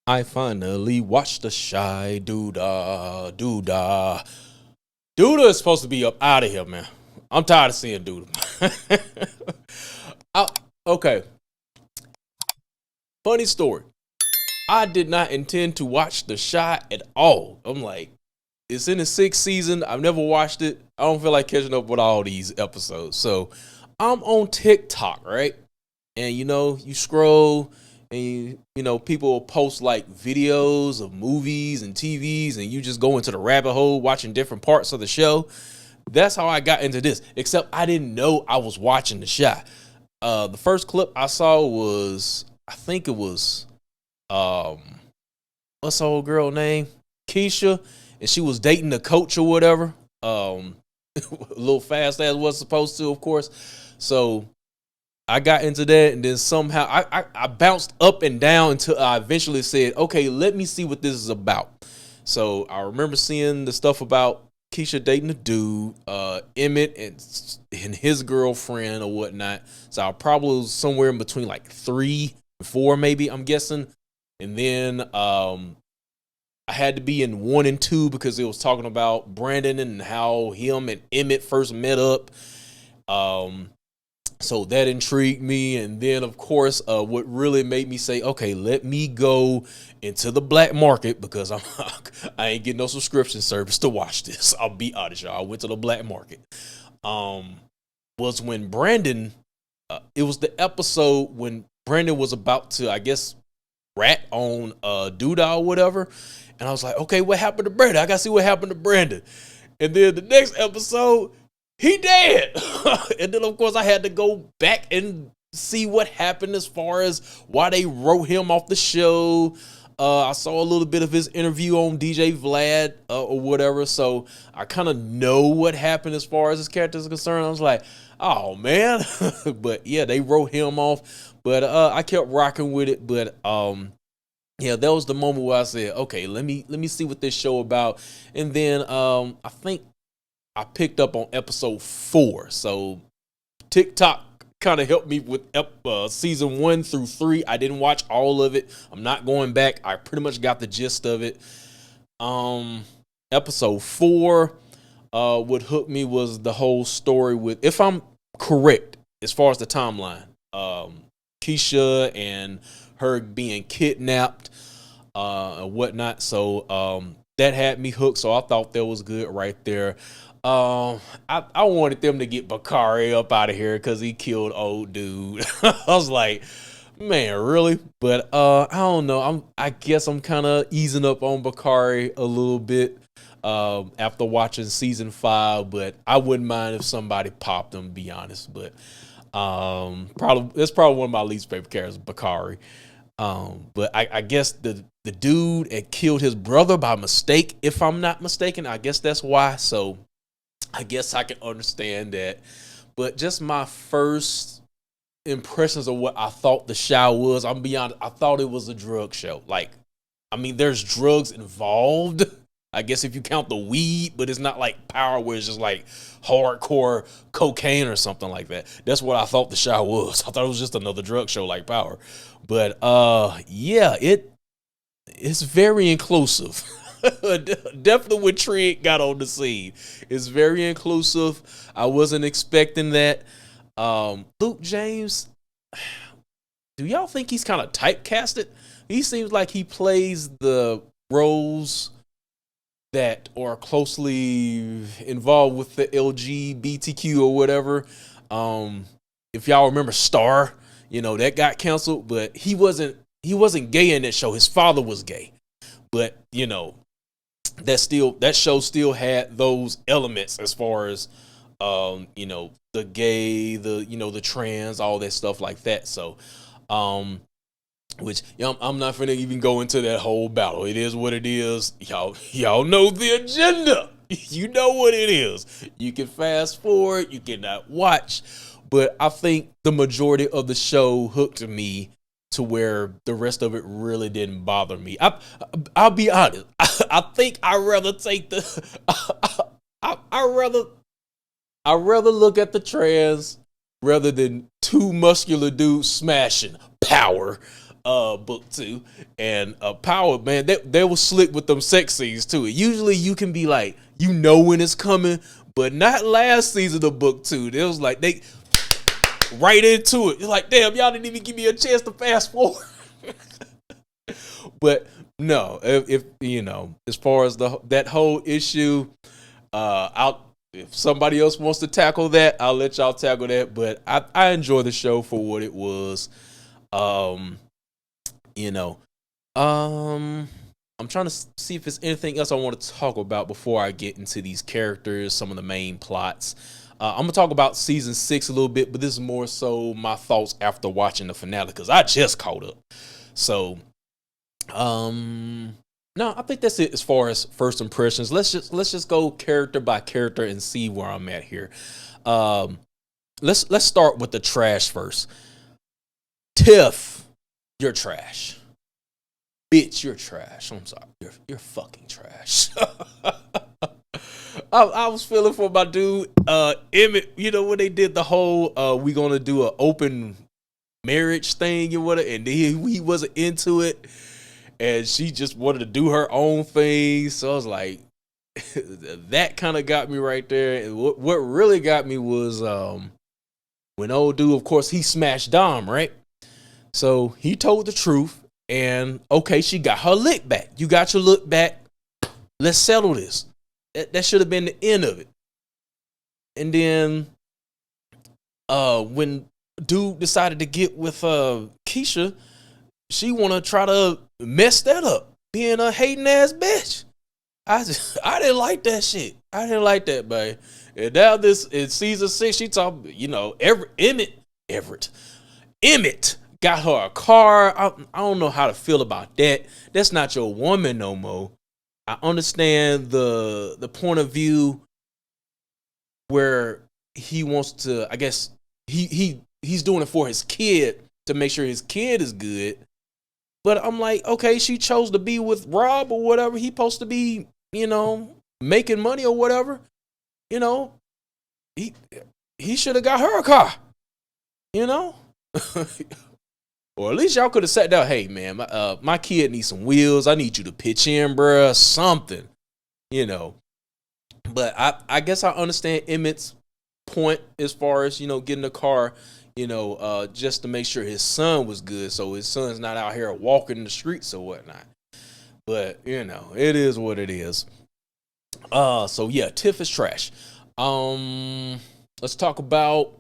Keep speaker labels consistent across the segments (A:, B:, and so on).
A: I finally watched the Shy Doodah. Doodah. Doodah is supposed to be up out of here, man. I'm tired of seeing Doodah. I, okay, funny story. I did not intend to watch the Shy at all. I'm like, it's in the sixth season. I've never watched it. I don't feel like catching up with all these episodes. So I'm on TikTok, right? And you scroll and people will post like videos of movies and TVs and you just go into the rabbit hole watching different parts of the show. That's how I got into this, except I didn't know I was watching the show. The first clip I saw was, I think it was, um what's the old girl name, Keisha, and she was dating the coach or whatever. A little fast as was supposed to, of course. So I got into that, and then somehow I bounced up and down until I eventually said, okay, let me see what this is about. So I remember seeing the stuff about Keisha dating a dude, Emmett and his girlfriend or whatnot. So I probably was somewhere in between like 3 and 4, maybe, I'm guessing. And then I had to be in 1 and 2 because it was talking about Brandon and how him and Emmett first met up. So that intrigued me. And then, of course, what really made me say, okay, let me go into the black market because I ain't getting no subscription service to watch this. I'll be honest, y'all. I went to the black market. Was when Brandon, it was the episode when Brandon was about to, I guess, rat on Doodah or whatever. And I was like, okay, what happened to Brandon? I got to see what happened to Brandon. And then the next episode, he dead. And then, of course, I had to go back and see what happened as far as why they wrote him off the show. I saw a little bit of his interview on DJ Vlad or whatever. So I kind of know what happened as far as his character is concerned. I was like, oh, man. But, yeah, they wrote him off. But I kept rocking with it. But, yeah, that was the moment where I said, okay, let me see what this show about. And then I think I picked up on episode 4. So TikTok kind of helped me with season 1 through 3. I didn't watch all of it. I'm not going back. I pretty much got the gist of it. Episode 4, what hooked me was the whole story with, if I'm correct, as far as the timeline, Keisha and her being kidnapped and whatnot. So that had me hooked. So I thought that was good right there. I wanted them to get Bakari up out of here because he killed old dude. I was like, man, really? But I don't know. I guess I'm kind of easing up on Bakari a little bit after watching season 5. But I wouldn't mind if somebody popped him, to be honest. But that's probably one of my least favorite characters, Bakari. But I guess the dude had killed his brother by mistake, if I'm not mistaken. I guess that's why. So I guess I can understand that. But just my first impressions of what I thought the show was, I'm beyond. I thought it was a drug show. Like, I mean, there's drugs involved, I guess, if you count the weed, but it's not like Power where it's just like hardcore cocaine or something like that. That's what I thought the show was. I thought it was just another drug show like Power. But yeah, it's very inclusive. Definitely when Trent got on the scene. It's very inclusive. I wasn't expecting that. Luke James, do y'all think he's kind of typecasted? He seems like he plays the roles that are closely involved with the LGBTQ or whatever. If y'all remember Star, that got canceled, but he wasn't gay in that show. His father was gay. But, that show still had those elements as far as the gay, the trans, all that stuff like that. So which I'm not finna even go into that whole battle. It is what it is. Y'all know the agenda. You know what it is. You can fast forward, you cannot watch, but I think the majority of the show hooked me to where the rest of it really didn't bother me. I'll be honest. I think I'd rather take I'd rather look at the trans rather than 2 muscular dudes smashing Power book 2. And Power, man, they was slick with them sex scenes too. Usually you can be like, you know when it's coming, but not last season of book 2. It was like they right into it. It's like, damn, y'all didn't even give me a chance to fast forward. But no, if you know, as far as that whole issue, if somebody else wants to tackle that, I'll let y'all tackle that. But I enjoy the show for what it was. You know, I'm trying to see if there's anything else I want to talk about before I get into these characters, some of the main plots. I'm gonna talk about season 6 a little bit, but this is more so my thoughts after watching the finale because I just caught up. So, no, I think that's it as far as first impressions. Let's just go character by character and see where I'm at here. Let's start with the trash first. Tiff, you're trash. Bitch, you're trash. I'm sorry. You're fucking trash. I was feeling for my dude, Emmett. You know when they did the whole we gonna do an open marriage thing and whatever, and he wasn't into it, and she just wanted to do her own thing. So I was like, that kind of got me right there. And what really got me was when old dude, of course, he smashed Dom, right? So he told the truth, and okay, she got her lick back. You got your look back. Let's settle this. That should have been the end of it. And then when dude decided to get with Keisha, she want to try to mess that up, being a hating ass bitch. I didn't like that shit. I didn't like that, babe. And now this in season 6, she talking, you know, Everett got her a car. I don't know how to feel about that. That's not your woman no more. I understand the point of view where he wants to, I guess he's doing it for his kid to make sure his kid is good. But I'm like, okay, she chose to be with Rob or whatever. He supposed to be, you know, making money or whatever. You know, he should have got her a car, you know? Or at least y'all could have sat down, hey, man, my kid needs some wheels. I need you to pitch in, bruh, something, you know. But I guess I understand Emmett's point as far as, you know, getting a car, you know, just to make sure his son was good. So his son's not out here walking the streets or whatnot. But, you know, it is what it is. So, yeah, Tiff is trash. Let's talk about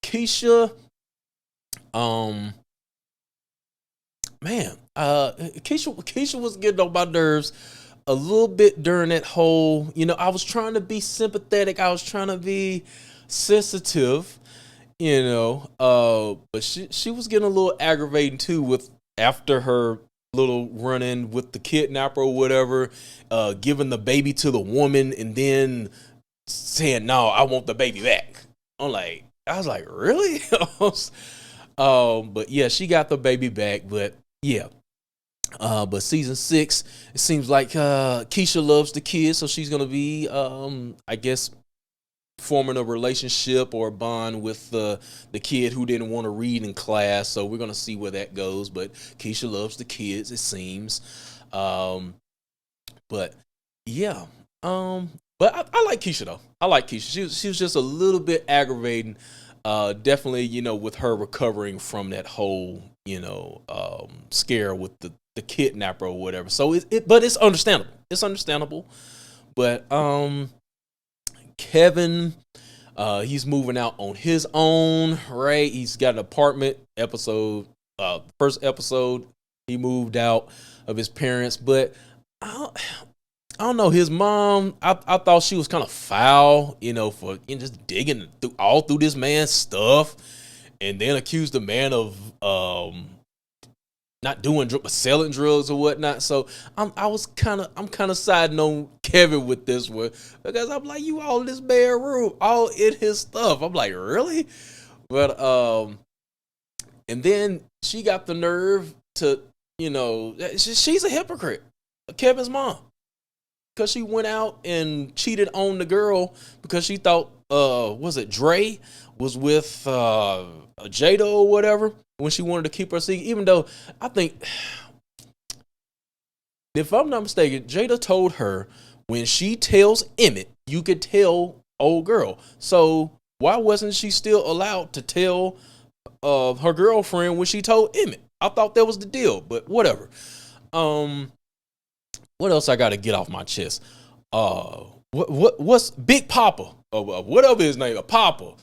A: Keisha. Man, Keisha was getting on my nerves a little bit during that whole, you know, I was trying to be sympathetic. I was trying to be sensitive, you know, but she was getting a little aggravating too with after her little run-in with the kidnapper or whatever, giving the baby to the woman and then saying, no, I want the baby back. I was like, really? But yeah, she got the baby back, but yeah. But season 6, it seems like Keisha loves the kids, so she's gonna be, I guess, forming a relationship or a bond with the kid who didn't want to read in class. So we're gonna see where that goes. But Keisha loves the kids, it seems. But yeah. But I like Keisha though. I like Keisha. She was just a little bit aggravating. Definitely, you know, with her recovering from that whole, you know, scare with the kidnapper or whatever. So but it's understandable. It's understandable. But Kevin, he's moving out on his own, right? He's got an apartment. First episode, he moved out of his parents, but I don't know. His mom, I thought she was kind of foul, you know, for just digging through this man's stuff, and then accused the man of not doing but selling drugs or whatnot. So I'm kind of siding on Kevin with this one because I'm like, you all in this man's room, all in his stuff. I'm like, really? But and then she got the nerve to, you know, she's a hypocrite, Kevin's mom. Because she went out and cheated on the girl because she thought was it Dre was with Jada or whatever when she wanted to keep her secret. Even though I think, if I'm not mistaken, Jada told her when she tells Emmett, you could tell old girl. So why wasn't she still allowed to tell her girlfriend when she told Emmett? I thought that was the deal, but whatever. What else I got to get off my chest? What's Big Papa? Whatever his name, Papa.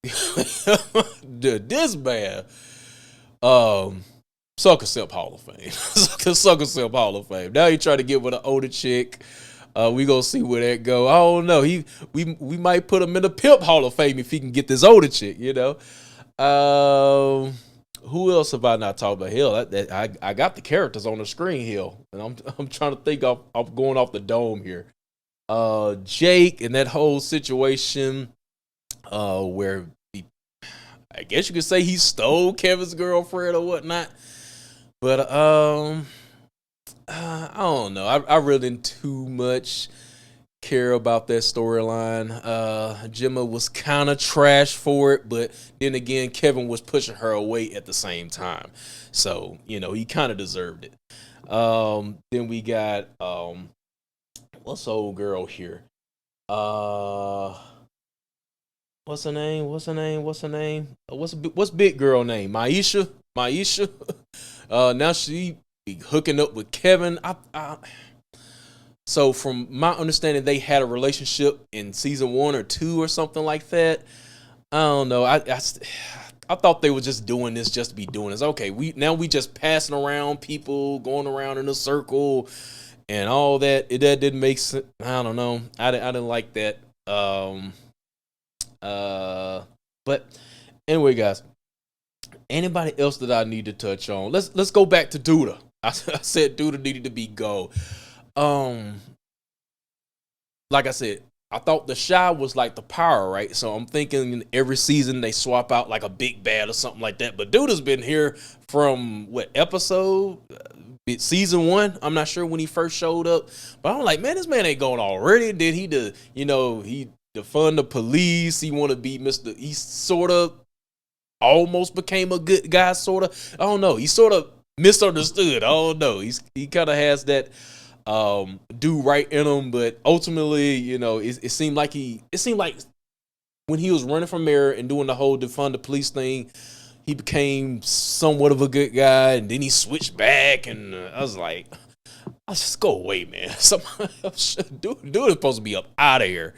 A: This man, Sucker Sip Hall of Fame. Sucker Sip Hall of Fame. Now he trying to get with an older chick. We gonna see where that go. I don't know. We might put him in the Pimp Hall of Fame if he can get this older chick. You know. Who else have I not talked about? Hell, I got the characters on the screen here, and I'm trying to think. I'm going off the dome here. Jake and that whole situation, where I guess you could say he stole Kevin's girlfriend or whatnot. But I don't know. I really didn't too much care about that storyline. Gemma was kind of trash for it, but then again, Kevin was pushing her away at the same time. So, he kind of deserved it. Then we got what's the old girl here? What's her name? What's big girl name? Maisha. Now she be hooking up with Kevin. So from my understanding, they had a relationship in season 1 or 2 or something like that. I don't know. I thought they were just doing this just to be doing this. Okay, we just passing around people, going around in a circle, and all that. That didn't make sense. I don't know. I didn't like that. But anyway, guys. Anybody else that I need to touch on? Let's go back to Duda. I said Duda needed to be go. Like I said, I thought the Shy was like the power, right? So I'm thinking every season they swap out like a big bad or something like that. But Duda's been here from what episode? Season 1. I'm not sure when he first showed up, but I'm like, man, this man ain't going already. Did he he defund the police? He want to be Mr. He sort of almost became a good guy, sort of. I don't know. He sort of misunderstood. I don't know. He kind of has that do right in him, but ultimately, it seemed like when he was running for mayor and doing the whole defund the police thing, he became somewhat of a good guy, and then he switched back, and I was like, I'll just go away, man. Dude is supposed to be up out of here.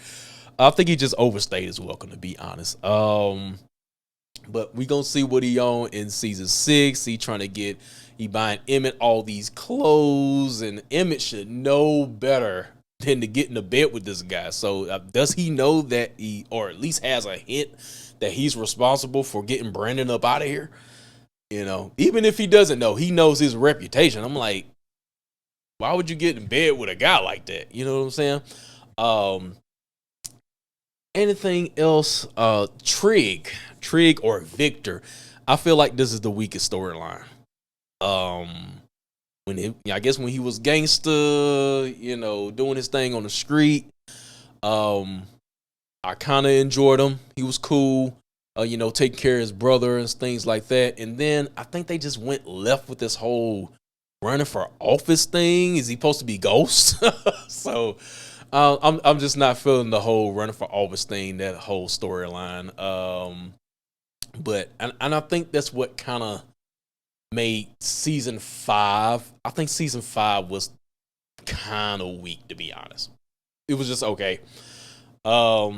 A: I think he just overstayed his welcome, to be honest. But we gonna see what he on in season 6. He buying Emmett all these clothes, and Emmett should know better than to get in the bed with this guy. So does he know that or at least has a hint that he's responsible for getting Brandon up out of here? Even if he doesn't know, he knows his reputation. I'm like, why would you get in bed with a guy like that? You know what I'm saying? Anything else? Trig or Victor. I feel like this is the weakest storyline. When he was gangster, doing his thing on the street, I kind of enjoyed him. He was cool, taking care of his brother and things like that. And then I think they just went left with this whole running for office thing. Is he supposed to be Ghost? So I'm just not feeling the whole running for office thing, that whole storyline. But I think that's what kind of made season 5. I think season 5 was kind of weak, to be honest. It was just okay. But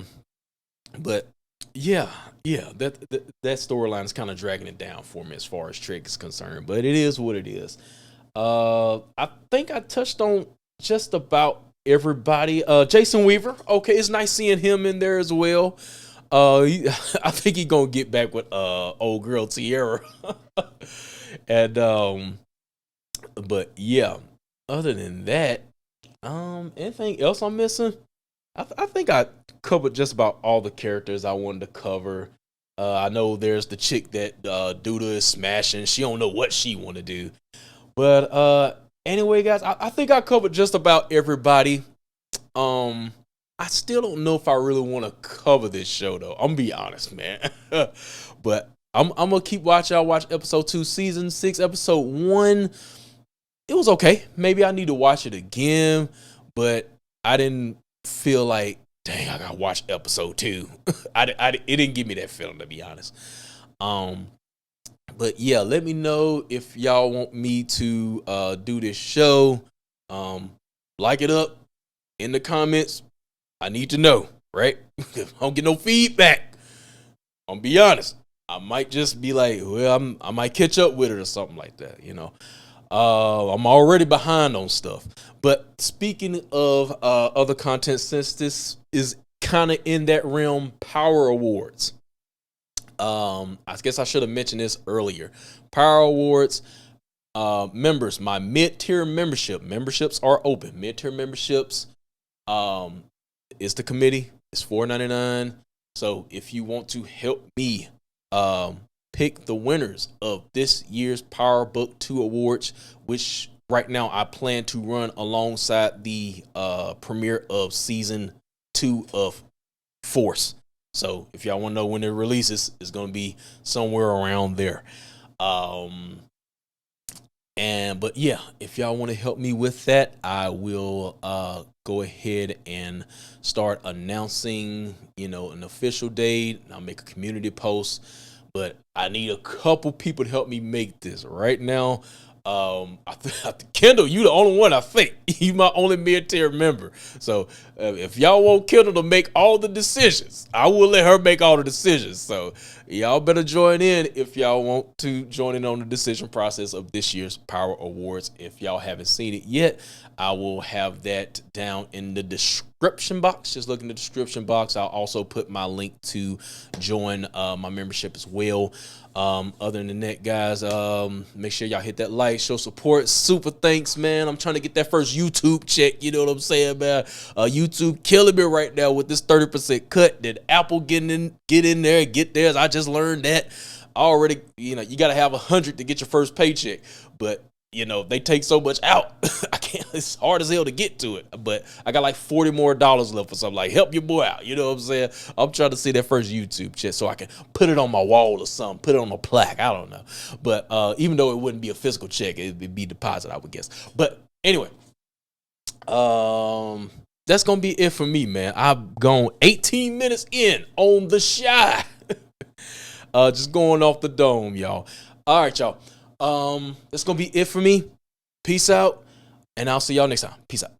A: yeah, that storyline is kind of dragging it down for me as far as Trick is concerned. But it is what it is. I think I touched on just about everybody. Jason Weaver, okay, it's nice seeing him in there as well. I think he's gonna get back with old girl Tierra. And but yeah, other than that, anything else I'm missing? I think I covered just about all the characters I wanted to cover. I know there's the chick that Duda is smashing. She don't know what she want to do. But anyway, guys, I think I covered just about everybody. I still don't know if I really want to cover this show though. I'm gonna be honest, man. But I'm gonna keep watching. I'll watch episode 2, season 6, episode 1. It was okay. Maybe I need to watch it again, but I didn't feel like, dang, I gotta watch episode 2. It didn't give me that feeling, to be honest. But yeah, let me know if y'all want me to do this show. Like it up in the comments. I need to know, right? If I don't get no feedback, I'm gonna be honest. I might just be like, well, I might catch up with it or something like that, you know. I'm already behind on stuff. But speaking of other content, since this is kind of in that realm, Power Awards. I guess I should have mentioned this earlier. Power Awards members, my mid-tier memberships are open. Mid-tier memberships is the committee. It's $4.99. So if you want to help me pick the winners of this year's Power Book 2 Awards, which right now I plan to run alongside the premiere of season 2 of Force. So if y'all want to know when it releases, it's going to be somewhere around there. But yeah, if y'all want to help me with that, I will go ahead and start announcing, an official date. I'll make a community post, but I need a couple people to help me make this right now. Kendall, you the only one, I think. You my only mid-tier member. So if y'all want Kendall to make all the decisions, I will let her make all the decisions. So y'all better join in if y'all want to join in on the decision process of this year's Power Awards. If y'all haven't seen it yet, I will have that down in the description box. Just look in the description box. I'll also put my link to join my membership as well. Other than that, guys, make sure y'all hit that like, show support. Super thanks, man. I'm trying to get that first YouTube check. You know what I'm saying, man? YouTube killing me right now with this 30% cut. Did Apple get in there, get theirs? I just learned that. Already, you got to have 100 to get your first paycheck, but they take so much out. I can't, it's hard as hell to get to it, but I got like $40 more left for something. Like, help your boy out. You know what I'm saying? I'm trying to see that first YouTube check so I can put it on my wall or something, put it on a plaque. I don't know. But even though it wouldn't be a physical check, it'd be deposit, I would guess. But anyway, that's going to be it for me, man. I've gone 18 minutes in on the shot. Just going off the dome, y'all. All right, y'all. That's going to be it for me. Peace out, and I'll see y'all next time. Peace out.